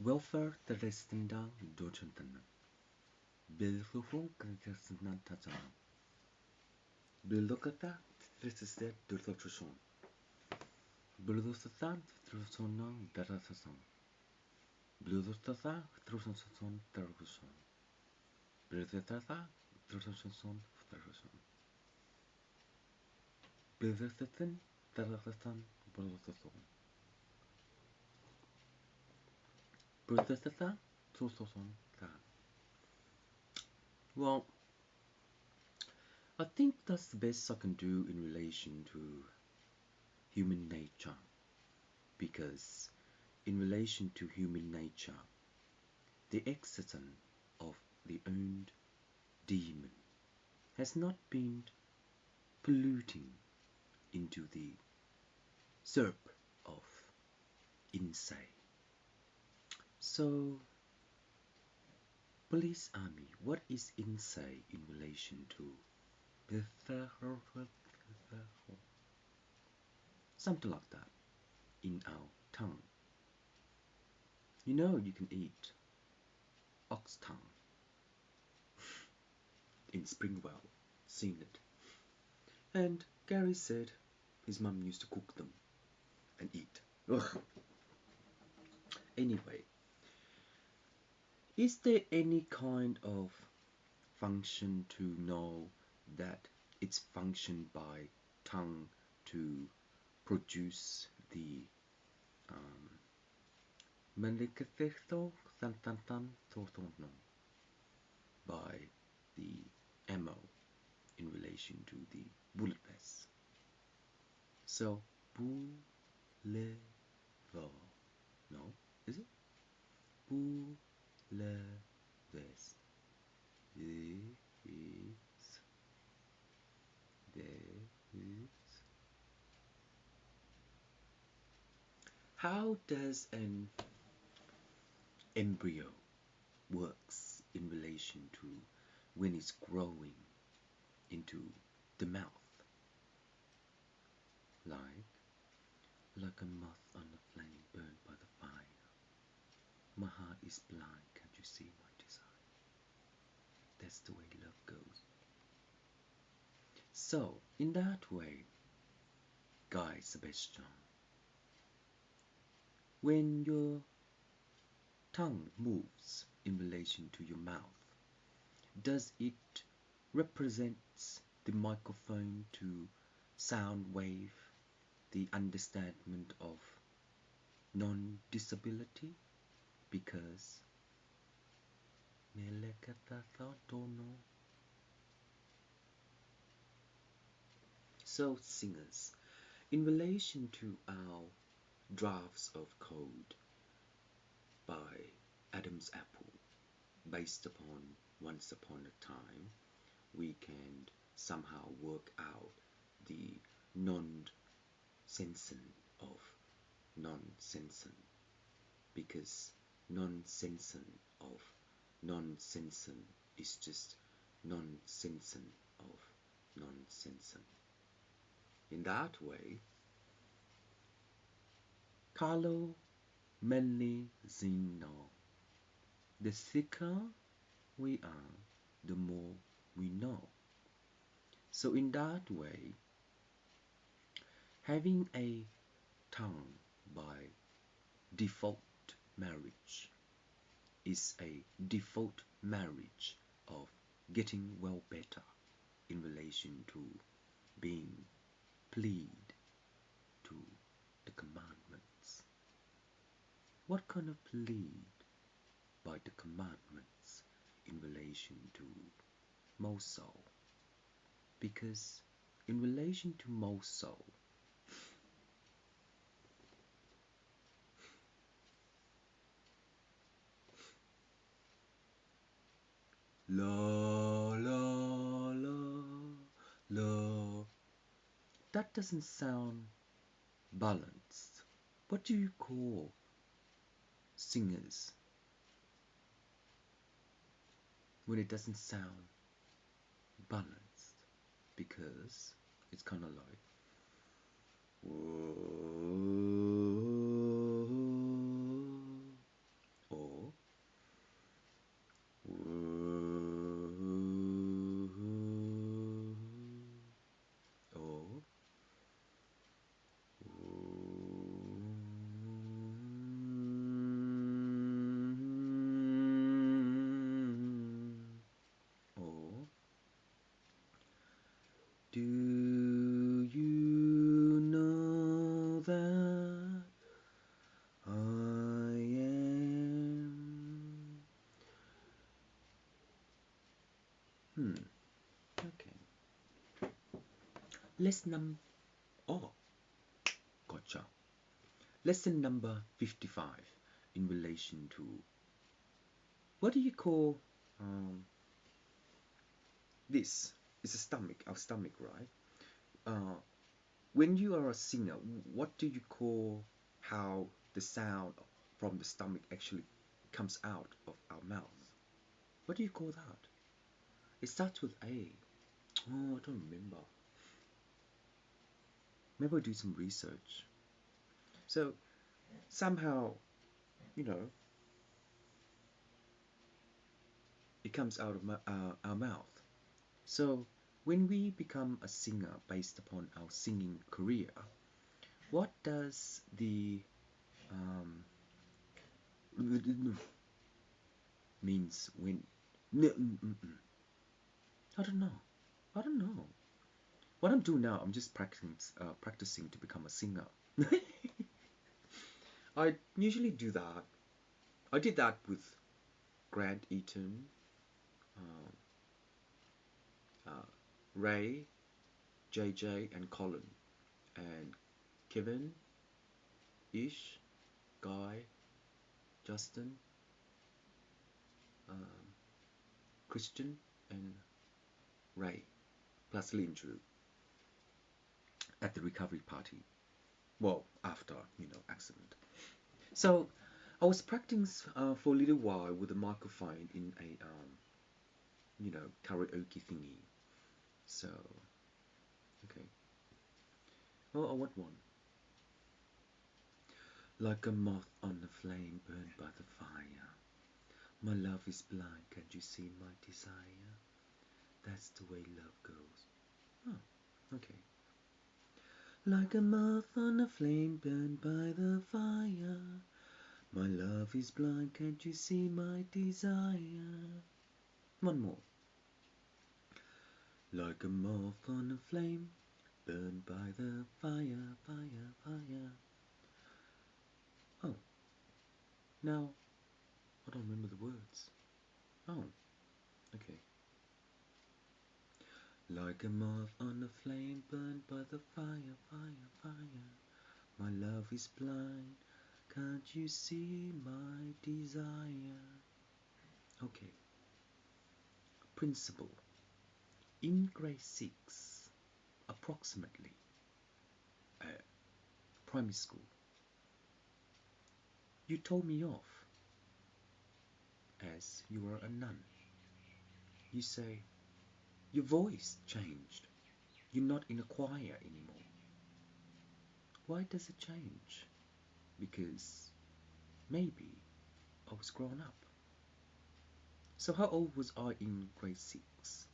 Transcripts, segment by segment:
Welfare terrestinda dochantana. Bilhufun kantasna tatana. Bilokata tristed dototruson. Bilosatan trusona datasason. Bilostata truson terroson. Bilostata truson terroson. Bilostatan terroson bilosason. Bilostata truson terroson. Well, I think that's the best I can do in relation to human nature, because in relation to human nature, the existence of the owned demon has not been polluting into the syrup of insight. So, police army, what is insight in relation to something like that in our tongue? You know, you can eat ox tongue in Springwell, seen it. And Gary said his mum used to cook them and eat. Ugh. Anyway, is there any kind of function to know that it's functioned by tongue to produce the by the ammo in relation to the bullet vest? So, bullet no, is it? Bullet vest. How does an embryo works in relation to when it's growing into the mouth? Like a moth on a flame burned by the fire. My heart is blind, can't you see my desire? That's the way love goes. So, in that way, Guy Sebastian, when your tongue moves in relation to your mouth, does it represent the microphone to sound wave the understanding of non-disability? Because so singers, in relation to our drafts of code by Adam's Apple, based upon Once Upon a Time, we can somehow work out the non-sensing of non-sensing, because non-sensing of non-sensing is just non-sensing of non-sensing. In that way, Carlo Melli Zino, the thicker we are, the more we know. So in that way, having a tongue by default marriage is a default marriage of getting well better in relation to being plead to the commandments. What kind of plead by the commandments in relation to Moso? Because in relation to Moso, la la la la, that doesn't sound balanced. What do you call singers when it doesn't sound balanced? Because it's kind of like whoa, Oh, gotcha. Lesson number 55 in relation to what do you call this? Is a stomach, our stomach, right? When you are a singer, what do you call how the sound from the stomach actually comes out of our mouth? What do you call that? It starts with A. Oh, I don't remember. Maybe I'll do some research. So somehow, you know, it comes out of our mouth. So when we become a singer based upon our singing career, what does the means when? I don't know. I don't know. What I'm doing now, I'm just practicing to become a singer. I usually do that. I did that with Grant Eaton, Ray, JJ, and Colin, and Kevin, Ish, Guy, Justin, Christian, and Ray, plus Lindrew at the recovery party. Well, after, accident. So I was practicing for a little while with a microphone in a, karaoke thingy. So, okay. Oh, I want one. Like a moth on the flame burned by the fire. My love is blind, can't you see my desire? That's the way love goes. Oh, okay. Like a moth on a flame burned by the fire. My love is blind, can't you see my desire? One more. Like a moth on a flame burned by the fire, fire, fire. Oh, now I don't remember the words. Oh, okay. Like a moth on a flame burned by the fire, fire, fire. My love is blind, can't you see my desire? Okay. Principle. In grade 6, approximately, primary school, you told me off as you were a nun. You say, your voice changed. You're not in a choir anymore. Why does it change? Because maybe I was grown up. So how old was I in grade 6?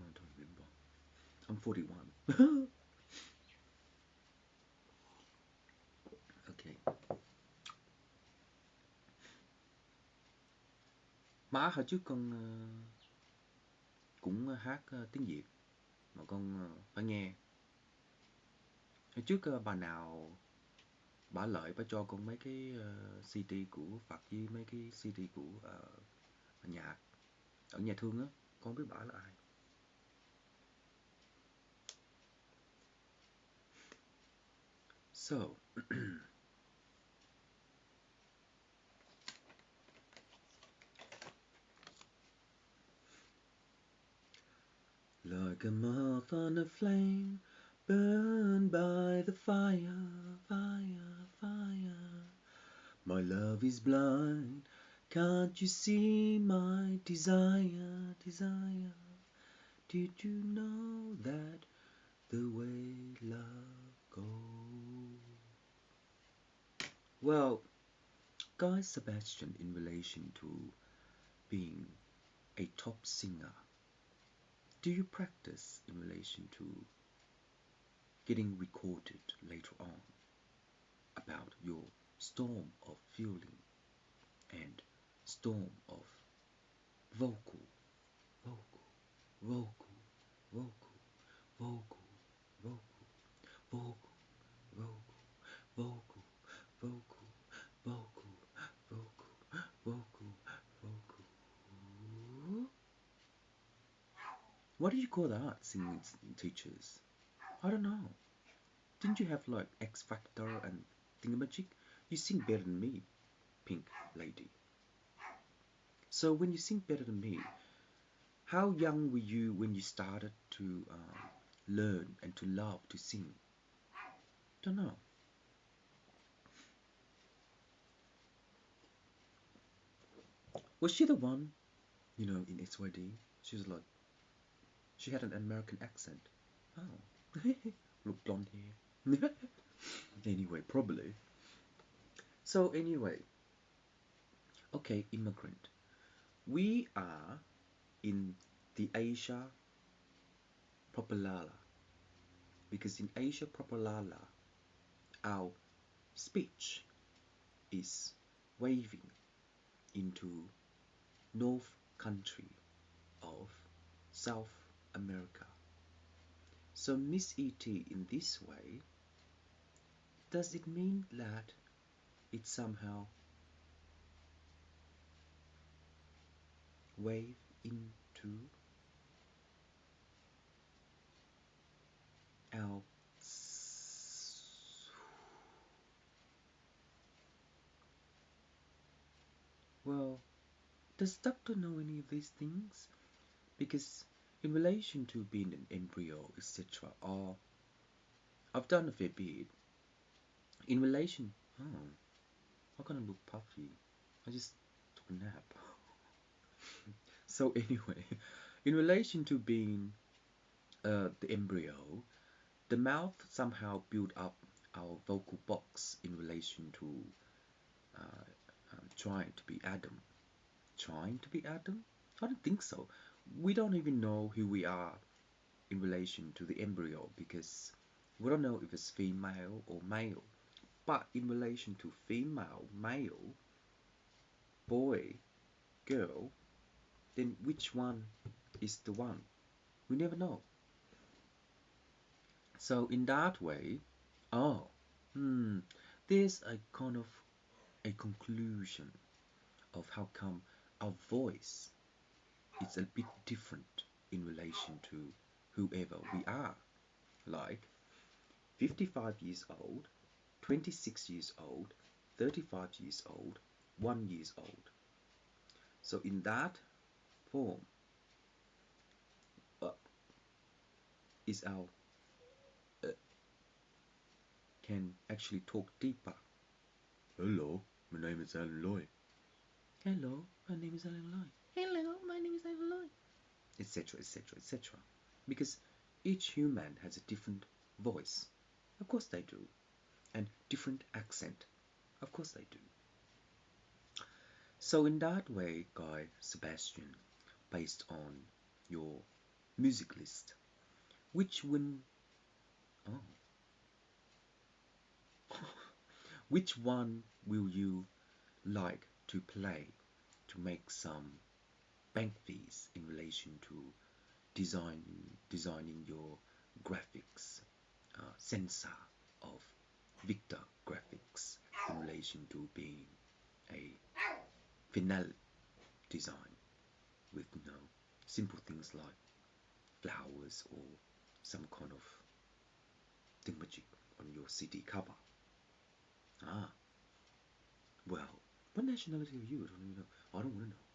Oh, I don't remember. I'm 41. Okay. Má hồi trước con cũng hát tiếng Việt mà con phải nghe. Hồi trước bà nào bà Lợi bà cho con mấy cái CD của Phật với mấy cái CD của nhạc ở nhà thương á, con biết bà là ai. So like a moth on a flame burned by the fire, fire, fire. My love is blind, can't you see my desire, desire? Did you know that the way love goes? Well, Guy Sebastian, in relation to being a top singer, do you practice in relation to getting recorded later on about your storm of feeling and storm of vocal, vocal, vocal, vocal, vocal, vocal, vocal, vocal, vocal, vocal, vocal, vocal, vocal, vocal. What do you call that, singing teachers? I don't know. Didn't you have like X Factor and Thingamajig? You sing better than me, Pink Lady. So when you sing better than me, how young were you when you started to learn and to love to sing? Don't know. Was she the one, in XYD? She was like, she had an American accent. Oh, look, blonde hair. Anyway, probably. So anyway, okay, immigrant. We are in the Asia Popolala because in Asia Popolala, our speech is waving into North Country of South America. So Miss E.T. in this way, does it mean that it somehow wave into our well, does doctor know any of these things? Because in relation to being an embryo, etc., or I've done a fair bit. In relation, oh, I'm gonna look puffy. I just took a nap. So anyway, in relation to being the embryo, the mouth somehow built up our vocal box in relation to trying to be Adam. Trying to be Adam? I don't think so. We don't even know who we are in relation to the embryo because we don't know if it's female or male. But in relation to female, male, boy, girl, then which one is the one? We never know. So in that way, oh, there's a kind of a conclusion of how come our voice is a bit different in relation to whoever we are. Like 55 years old, 26 years old, 35 years old, 1 years old. So in that form uh, is our can actually talk deeper. Hello, my name is Alan Loy. Hello, my name is Alan Loy. Hello, my name is Alan Loy. Etc. etc. etc. Because each human has a different voice. Of course they do. And different accent. Of course they do. So in that way, Guy Sebastian, based on your music list, which one, oh, which one will you like to play to make some bank fees in relation to designing your graphics sensor of Victor graphics in relation to being a finale design with simple things like flowers or some kind of thingamajig on your CD cover. Ah, well, what nationality are you? I don't even know. I don't want to know.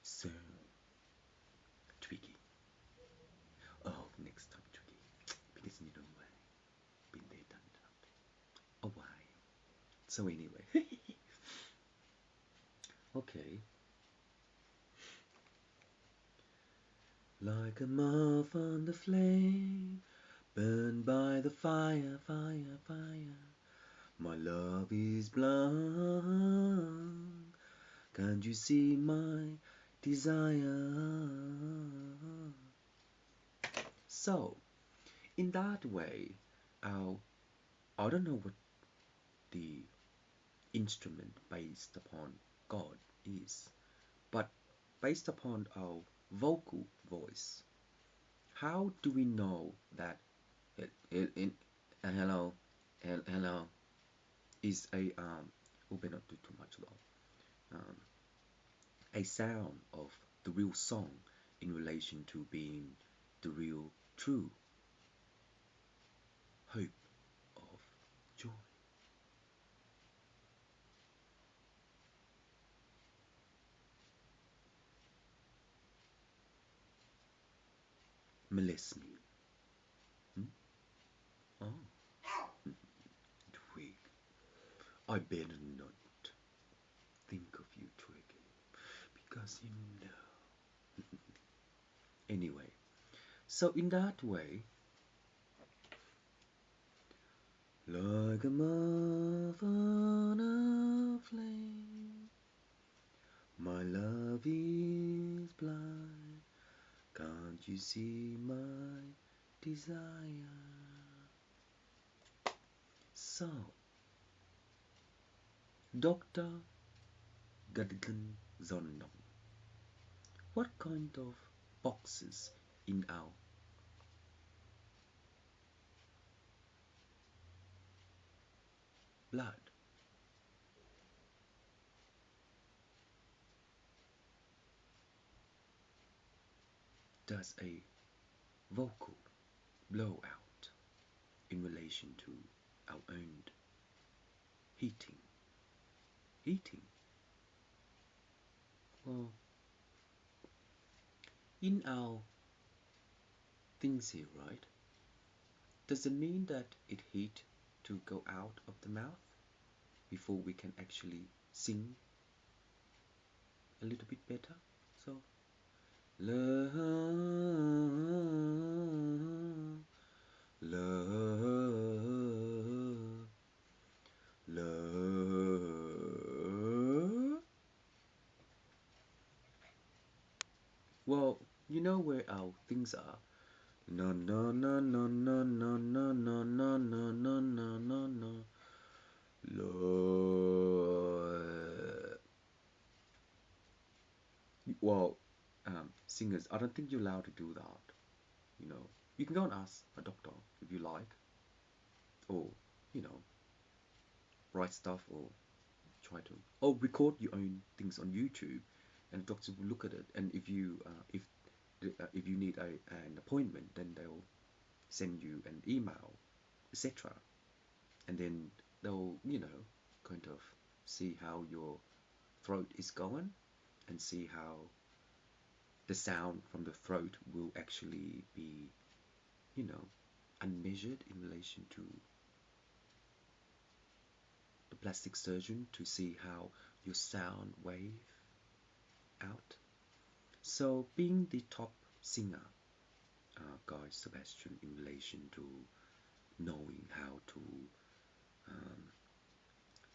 So, Twiggy. Oh, next time, Twiggy. Because you know why. Been there, done that. Oh, why? So anyway. Okay. Like a moth on the flame, burned by the fire, fire, fire. My love is blind. Can't you see my desire? So, in that way, I don't know what the instrument based upon God is, but based upon our vocal voice, how do we know that hello, hello is a we better not do too much though. A sound of the real song in relation to being the real true molest me. Oh, Twig, I better not think of you, Twig, because you know. Anyway, so in that way, like a moth on a flame, my love is blind. Can't you see my desire? So, Dr. Gadigan Zondong, what kind of boxes in our blood does a vocal blow out in relation to our own heating? Eating? Well, in our things here, right? Does it mean that it heat to go out of the mouth before we can actually sing a little bit better? So, love, love, love. Well, you know where our things are. No, no, no, no, no, no, no, no, no, no, no, no, no, no. Lord. Well, singers, I don't think you're allowed to do that. You know, you can go and ask a doctor if you like, or you know, write stuff, or try to, or record your own things on YouTube, and the doctor will look at it. And if you need an appointment, then they'll send you an email, etc. And then they'll, kind of see how your throat is going and see how the sound from the throat will actually be, unmeasured in relation to the plastic surgeon to see how your sound wave out. So being the top singer, Guy Sebastian, in relation to knowing how to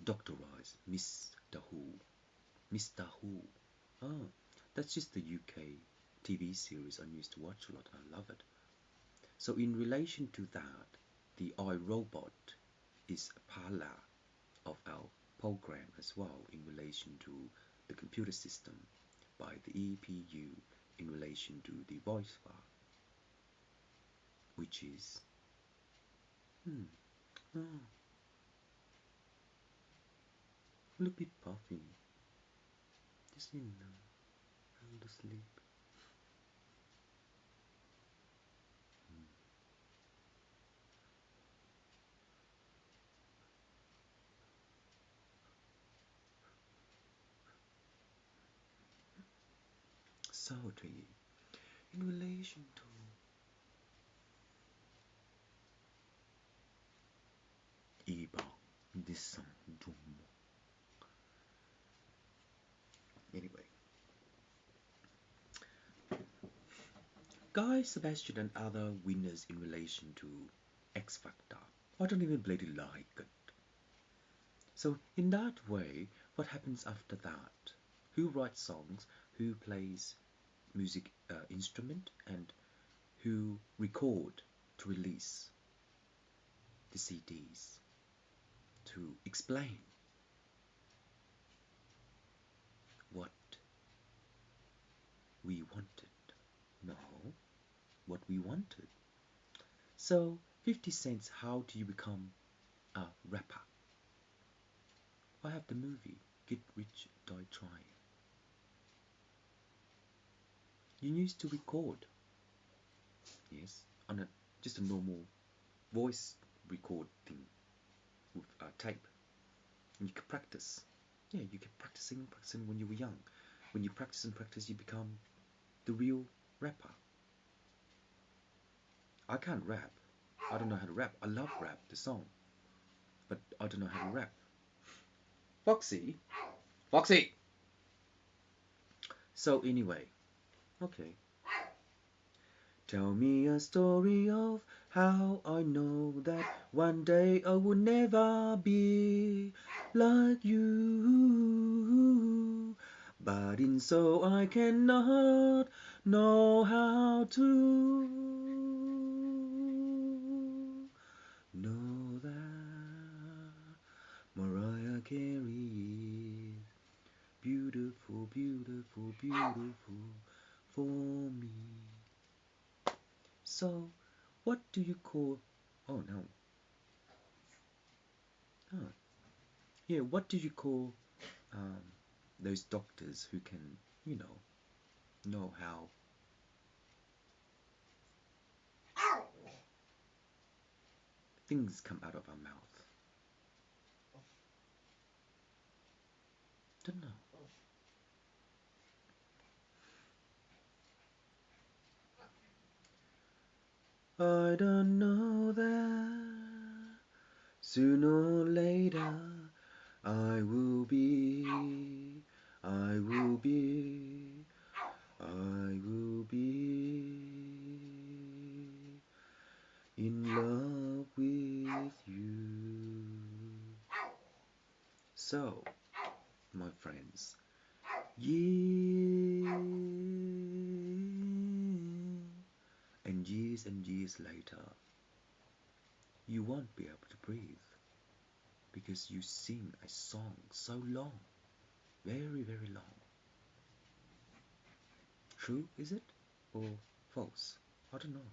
doctorize Mr. Who. Oh, that's just the UK TV series I used to watch a lot. I love it. So in relation to that, the iRobot is a parallel of our program as well in relation to the computer system by the EPU in relation to the voice bar, which is oh, a little bit puffy. Just a little sleep. So Twiggy, in relation to Iba, this anyway, Guy Sebastian and other winners in relation to X Factor. I don't even bloody like it. So in that way, what happens after that? Who writes songs? Who plays music instrument? And who record to release the CDs? To explain what we wanted. No, what we wanted. So 50 cents, how do you become a rapper? I have the movie Get Rich, Die Trying. You used to record, yes, on just a normal voice record thing with a tape. And you could practice. Yeah, you kept practicing when you were young. When you practice and practice, you become the real rapper. I can't rap. I don't know how to rap. I love rap, the song, but I don't know how to rap. Foxy, Foxy. So anyway, okay. Tell me a story of how I know that one day I will never be like you. But in so I cannot know how to know that Mariah Carey is beautiful, beautiful, beautiful for me. So, what do you call... Oh, no. Oh. Yeah, what do you call those doctors who can, know how... things come out of our mouth? Don't know. I don't know that sooner or later I will be in love with you. So, my friends, years and years later, you won't be able to breathe because you sing a song so long, very, very long. True, is it? Or false? I don't know.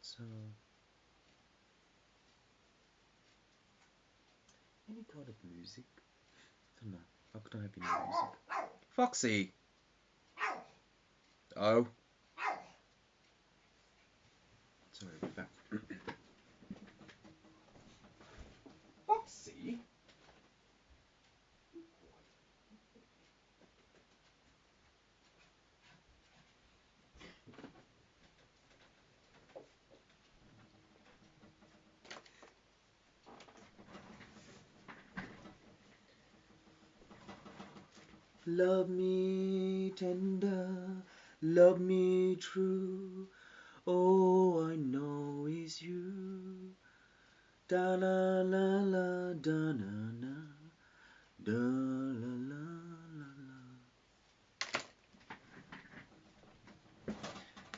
So, any kind of music? I don't know. I couldn't have any music. Foxy! Oh. Sorry about that. Foxy? Love me tender, love me true. All I know is you. Da la la la, da na na, da la la la la.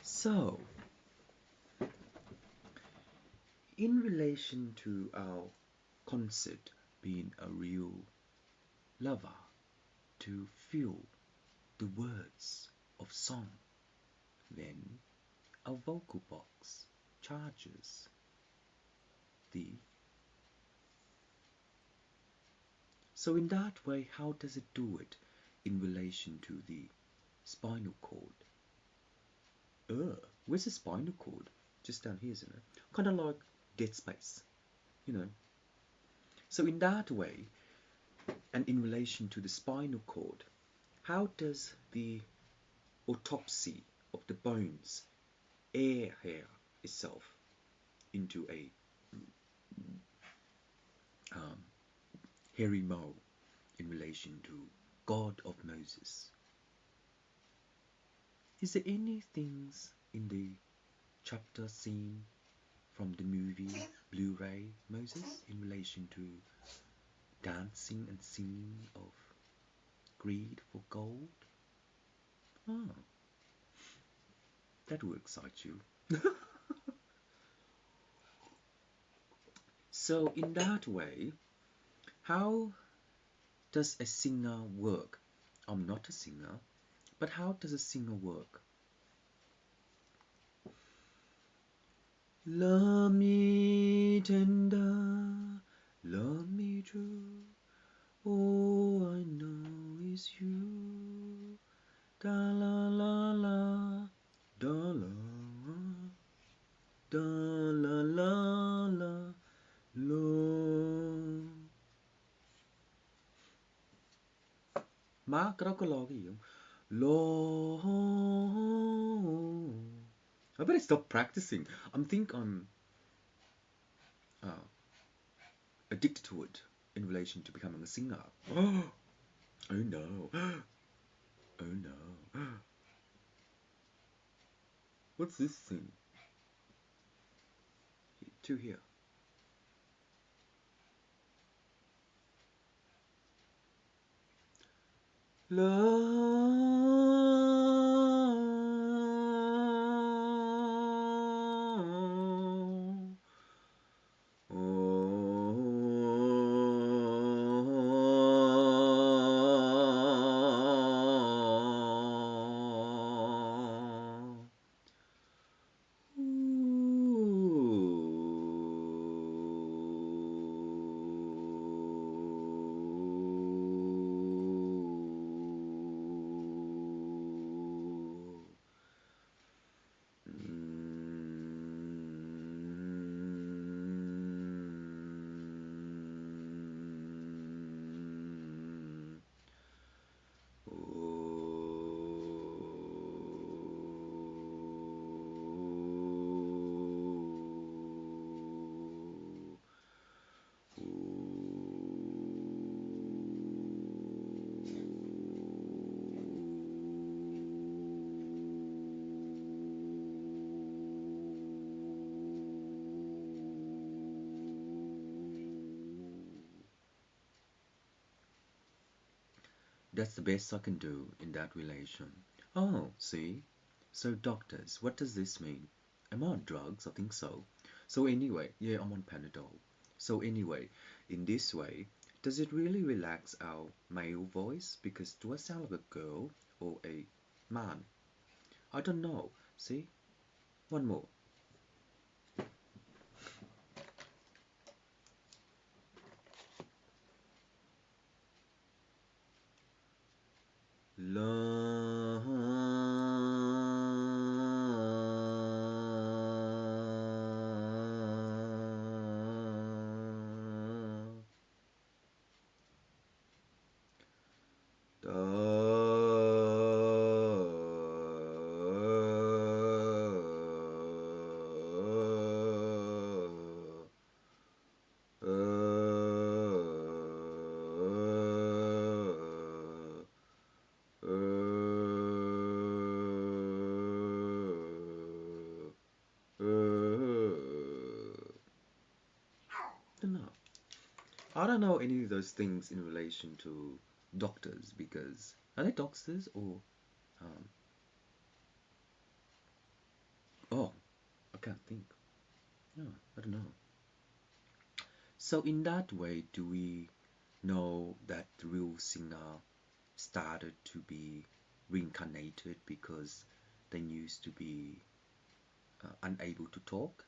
So, in relation to our concert being a real lover, to feel the words of song, then a vocal box charges the... So in that way, how does it do it in relation to the spinal cord? Where's the spinal cord? Just down here, isn't it? Kind of like dead space, So in that way, and in relation to the spinal cord, how does the autopsy of the bones air here itself into a hairy mole in relation to God of Moses? Is there any things in the chapter scene from the movie Blu-ray Moses in relation to dancing and singing of greed for gold? Oh, that will excite you. So in that way, how does a singer work? I'm not a singer, but how does a singer work? Love me tender, love me true, all I know is you. Da la la la, da la, da la la la, lo. Má cái đó có lo cái gì không? Lo. I better stop practicing. I'm uh, addicted to it in relation to becoming a singer. Oh no. Oh no. What's this thing? Two here. Love. That's the best I can do in that relation. Oh, see? So doctors, what does this mean? Am I on drugs? I think so. So anyway, yeah, I'm on Panadol. So anyway, in this way, does it really relax our male voice? Because do I sound like a girl or a man? I don't know. See? One more. Love. I don't know any of those things in relation to doctors because are they doctors or um, oh, I can't think. No, I don't know. So in that way, do we know that the real singer started to be reincarnated because they used to be unable to talk?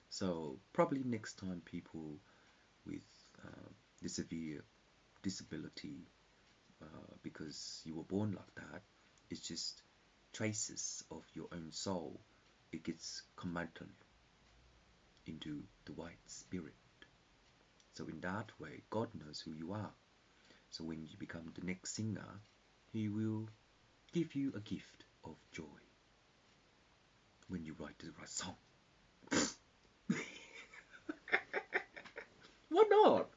So probably next time people with the severe disability because you were born like that, it's just traces of your own soul. It gets converted into the white spirit. So in that way, God knows who you are. So when you become the next singer, He will give you a gift of joy when you write the right song. Why not?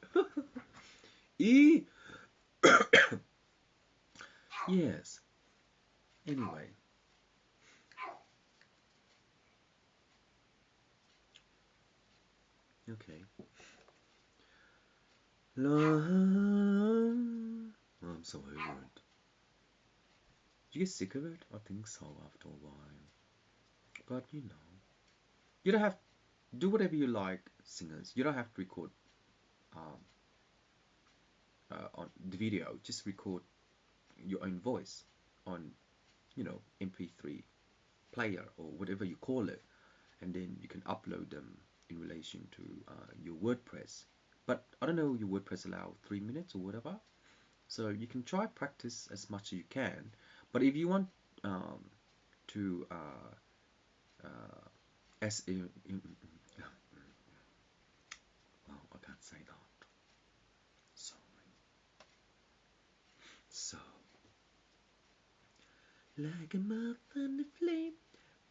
E. Yes. Anyway. Okay. Love. Oh, I'm so over it. Do you get sick of it? I think so after a while. But you don't have do whatever you like, singers. You don't have to record um, on the video. Just record your own voice on MP3 player or whatever you call it, and then you can upload them in relation to your WordPress. But I don't know, your WordPress allow 3 minutes or whatever, so you can try practice as much as you can. But if you want to as well, I can't say that. Sorry. So, like a moth on the flame,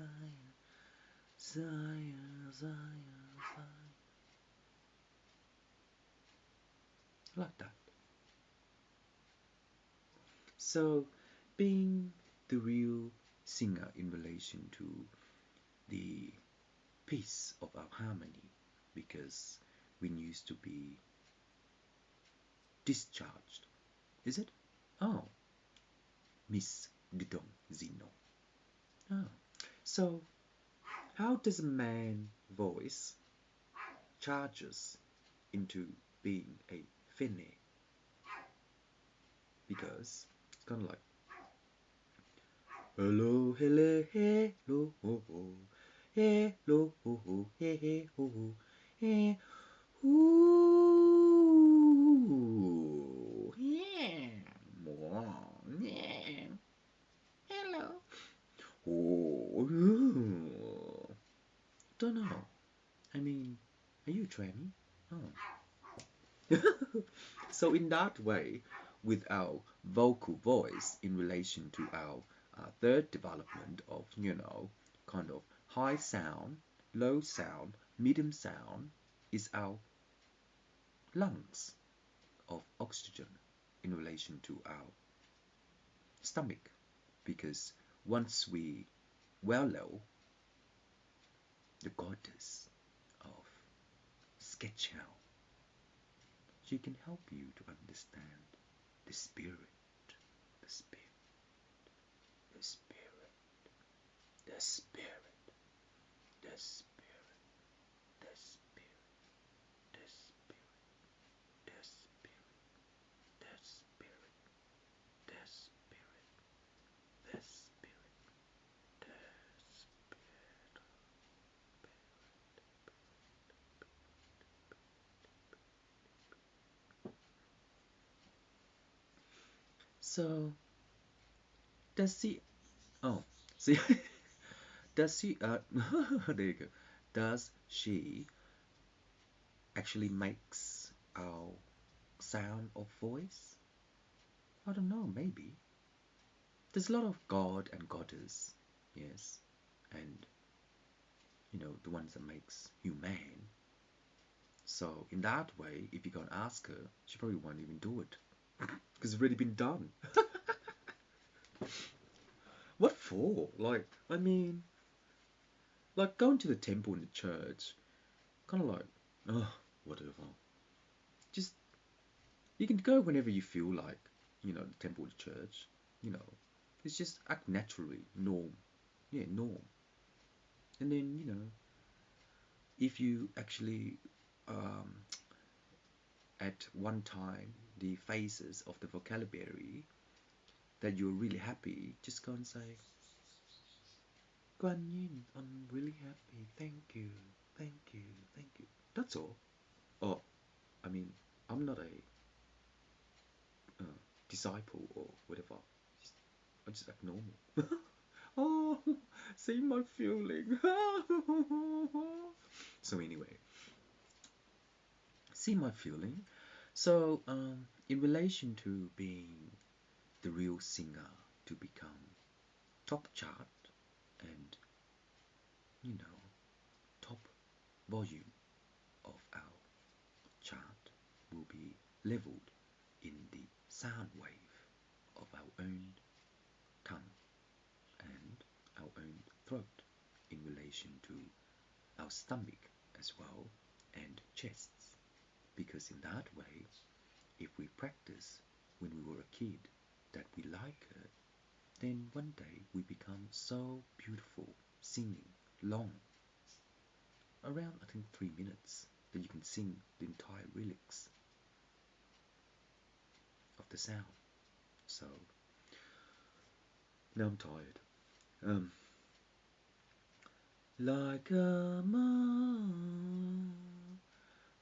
Zion, Zion, Zion, Zion. Like that. So, being the real singer in relation to the piece of our harmony, because we used to be discharged. Is it? Oh, Miss Didong Zino. Oh. So, how does a man voice charges into being a finne? Because it's kind of like hello, hello, hello, ho, ho. Hello, ho, ho, he, he, ho, ho. He, ooh, yeah, wow, yeah. Hello. Oh, don't know. I mean, are you a tranny? Oh. So in that way, with our vocal voice in relation to our third development of, kind of high sound, low sound, medium sound is our lungs of oxygen in relation to our stomach. Because once we wallow, the goddess of sketch out, she can help you to understand the spirit, the spirit, the spirit, the spirit, the spirit, the spirit, the spirit, the spirit, the spirit, the spirit, the spirit, the spirit. So does she? Oh, see, does she? There you go. Does she actually makes our sound of voice? I don't know. Maybe there's a lot of god and goddess, yes, and the ones that makes human. So in that way, if you go and ask her, she probably won't even do it because it's already been done. What for? Like, I mean, like going to the temple in the church, kind of like, oh, whatever. Just you can go whenever you feel like, the temple or the church. You know, it's just act naturally, norm. Yeah, norm. And then if you actually um, at one time the phases of the vocabulary that you're really happy, just go and say, Guan Yin, I'm really happy. Thank you, thank you, thank you. That's all. Oh, I mean, I'm not a disciple or whatever. I just act normal. Oh, see my feeling. So anyway, see my feeling. So in relation to being the real singer to become top chart and top volume of our chart will be leveled in the sound wave of our own tongue and our own throat in relation to our stomach as well and chests, because in that way, if we practice when we were a kid that we like it, then one day we become so beautiful singing long, around I think 3 minutes, that you can sing the entire lyrics of the sound. So now I'm tired. Like a moth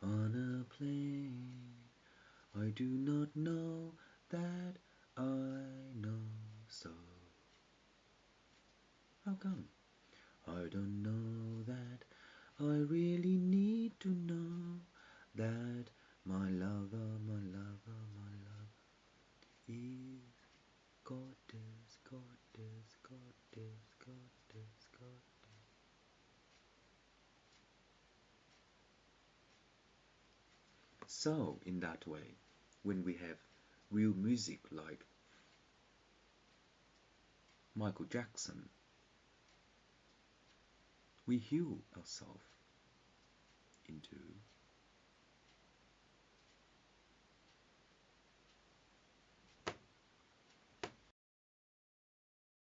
on a plane, I do not know that I know so. How come? I don't know that I really need to know that my lover, my lover, my lover is goddess, goddess, goddess, goddess, goddess. So, in that way, when we have real music like Michael Jackson, we heal ourselves into